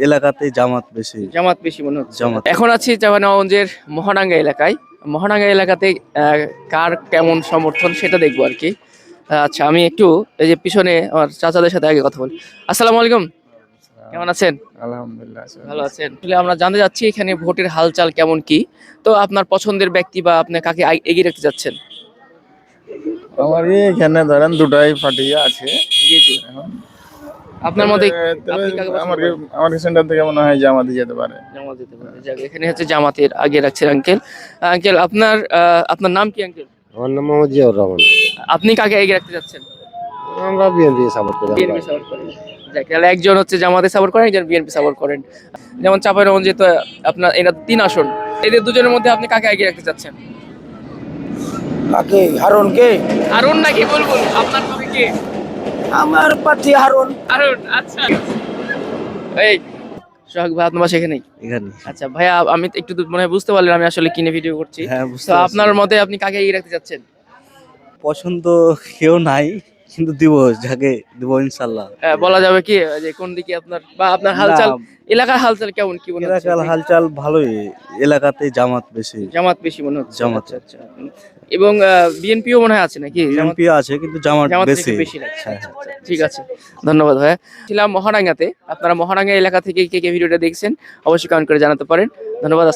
এলাকাতে জামাত বেশি। জামাত বেশি মনে হচ্ছে। জামাত। এখন আছি চাঁপাইনবাবগঞ্জের মহাডাঙ্গা এলাকায়। মহাডাঙ্গা এলাকাতে কার কেমন সমর্থন সেটা দেখবো আর কি। আচ্ছা, আমি একটু এই যে পিছনে আমার চাচাদের সাথে আগে কথা বলি। আসসালামু আলাইকুম, কেমন আছেন? আলহামদুলিল্লাহ ভালো আছেন? আসলে আমরা জানতে যাচ্ছি এখানে ভোটের হালচাল কেমন কি। তো আপনার পছন্দের ব্যক্তি বা আপনি কাকে এগিয়ে রাখতে যাচ্ছেন? আমার এখানে ধরেন দুটাই পার্টি আছে। জি জি। আপনার মতে তবে আপনি কাকে পছন্দ করেন? আমার সেন্টার থেকে মনে হয় জামাতে যেতে পারে। জামাত দিতে পারে। যাক, এখানে হচ্ছে জামাতের আগে রাখছেন আঙ্কেল। আঙ্কেল আপনার আপনার নাম কি আঙ্কেল? আমার নাম মোহাম্মদ জিয়াউর রহমান। আপনি কাকে এগিয়ে রাখতে যাচ্ছেন? আমরা বিএনপি সাপোর্ট করি। বিএনপি সাপোর্ট করেন। যাক, তাহলে একজন হচ্ছে জামাতে সাপোর্ট করেন, একজন বিএনপি সাপোর্ট করেন। যেমন চাঁপাইনবাবগঞ্জে তো আপনার এরা 3 আসন, এদের দুজনের মধ্যে আপনি কাকে এগিয়ে রাখতে চাচ্ছেন? কাকে? হারুনকে? আরুন নাকি বুলবুল? আপনার মতে কে? আমার প্রার্থী হারুন। আরুন, আচ্ছা। এই সোহাগ ভাই, আপনার বাসা এখানেই? এখানে আচ্ছা ভাইয়া, আমি একটু মনে হয় বুঝতে পারলেন আমি আসলে কিনে ভিডিও করছি। হ্যাঁ, বুঝতে তো পারছি। আপনার মতে আপনি কাকে এগিয়ে রাখতে চাচ্ছেন? পছন্দ কেউ নাই, কিন্তু দিব, যাকে দিব ইনশাল্লাহ। বলা যাবে কি যে কোন দিকে আপনার বা আপনার হালচাল, এলাকার হালচাল কেমন কি মনে হচ্ছে? এলাকার হালচাল ভালোই, এলাকাতে জামাত বেশি। জামাত বেশি মনে হচ্ছে। জামাত। আচ্ছা আচ্ছা। এবং বিএনপিও মনে হয় আছে নাকি? বিএনপি আছে, কিন্তু জামাত জামাত বেশি। বেশি লাগছে। হ্যাঁ, আচ্ছা, আচ্ছা, ঠিক আছে, ধন্যবাদ ভাইয়া। ছিলাম মহারাঙ্গাতে। আপনারা মহারাঙ্গা এলাকা থেকে কে কে ভিডিওটা দেখছেন অবশ্যই কমেন্ট করে জানাতে পারেন। ধন্যবাদ।